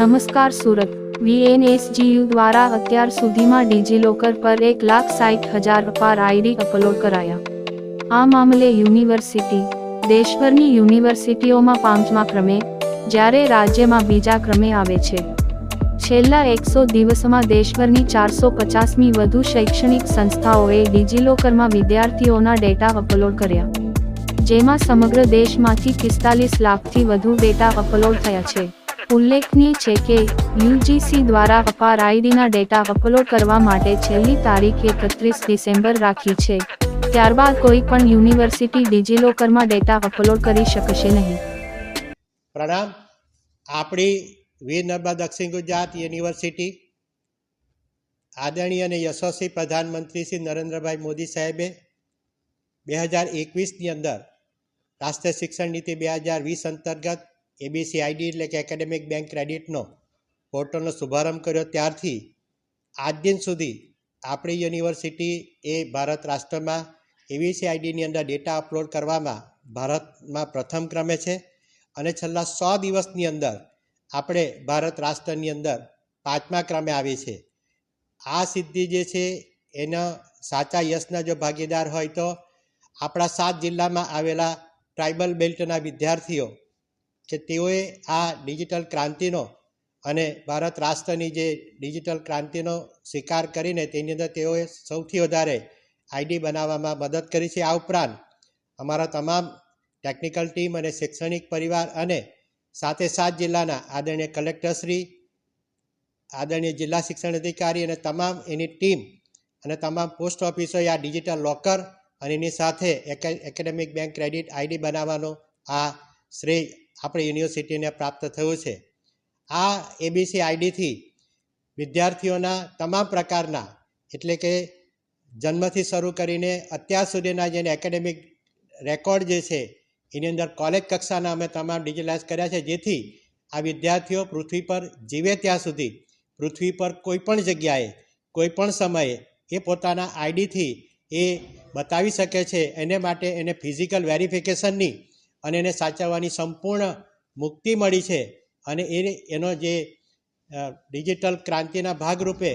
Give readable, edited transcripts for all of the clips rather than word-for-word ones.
નમસ્કાર સુરત VNSGU દ્વારા અત્યાર સુધીમાં ડિજીલોકર પર 1,60,000 અપાર આઈડી અપલોડ કરાયા। આ મામલે યુનિવર્સિટી દેશભરની યુનિવર્સિટીઓમાં 5મા ક્રમે જ્યારે રાજ્યમાં બીજા ક્રમે આવે છે। છેલ્લા 100 દિવસમાં દેશભરની 450મી વધુ શૈક્ષણિક સંસ્થાઓએ ડિજીલોકરમાં વિદ્યાર્થીઓના ડેટા અપલોડ કર્યા, જેમાં સમગ્ર દેશમાંથી 45 લાખથી વધુ ડેટા અપલોડ થયા છે। ઉલ્લેખનીય છે કે યુજીસી દ્વારા અપાર આઈડીના ડેટા અપલોડ કરવા માટે છેલ્લી તારીખ 31 ડિસેમ્બર રાખી છે। ત્યારબાદ કોઈ પણ યુનિવર્સિટી ડિજીલોકરમાં ડેટા અપલોડ કરી શકશે નહીં। પ્રણામ। આપણી વીર નર્મદા દક્ષિણ ગુજરાત યુનિવર્સિટી આદરણીય અને યશસ્વી પ્રધાનમંત્રી શ્રી નરેન્દ્રભાઈ મોદી સાહેબે 2021ની અંદર રાષ્ટ્રીય શિક્ષણ નીતિ 2020 અંતર્ગત ABCID એટલે કે એકેડેમિક બેંક ક્રેડિટનો પોર્ટલનો શુભારંભ કર્યો। ત્યારથી આજ દિન સુધી આપણી યુનિવર્સિટી એ ભારત રાષ્ટ્રમાં ABCIDની અંદર ડેટા અપલોડ કરવામાં ભારતમાં પ્રથમ ક્રમે છે અને છેલ્લા 100 દિવસની અંદર આપણે ભારત રાષ્ટ્રની અંદર 5મા ક્રમે આવી છે। આ સિદ્ધિ જે છે એના સાચા યશના જો ભાગીદાર હોય તો આપણા 7 જિલ્લામાં આવેલા ટ્રાઇબલ બેલ્ટના વિદ્યાર્થીઓ કે તેઓએ આ ડિજિટલ ક્રાંતિનો અને ભારત રાષ્ટ્રની જે ડિજિટલ ક્રાંતિનો સ્વીકાર કરીને તેની અંદર તેઓએ સૌથી વધારે આઈડી બનાવવામાં મદદ કરી છે। આ ઉપરાંત અમારા તમામ ટેકનિકલ ટીમ અને શૈક્ષણિક પરિવાર અને સાથે 7 જિલ્લાના આદરણીય કલેક્ટરશ્રી, આદરણીય જિલ્લા શિક્ષણ અધિકારી અને તમામ એની ટીમ અને તમામ પોસ્ટ ઓફિસોએ આ ડિજિટલ લોકર અને એની સાથે એકેડેમિક બેંક ક્રેડિટ આઈડી બનાવવાનો આ શ્રેય આપણી યુનિવર્સિટીને પ્રાપ્ત થયું છે। આ ABCIDથી વિદ્યાર્થીઓના તમામ પ્રકારના એટલે કે જન્મથી શરૂ કરીને અત્યાર સુધીના જેને એકેડેમિક રેકોર્ડ જે છે એની અંદર કોલેજ કક્ષાના અમે તમામ ડિજિટલાઇઝ કર્યા છે, જેથી આ વિદ્યાર્થીઓ પૃથ્વી પર જીવે ત્યાં સુધી પૃથ્વી પર કોઈ પણ જગ્યાએ કોઈ પણ સમયે એ પોતાના આઈડીથી એ બતાવી શકે છે। એને માટે એને ફિઝિકલ વેરિફિકેશનની અને એને સાચવવાની સંપૂર્ણ મુક્તિ મળી છે અને એનો જે ડિજિટલ ક્રાંતિના ભાગરૂપે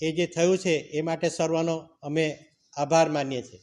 એ જે થયું છે એ માટે સર્વનો અમે આભાર માનીએ છીએ।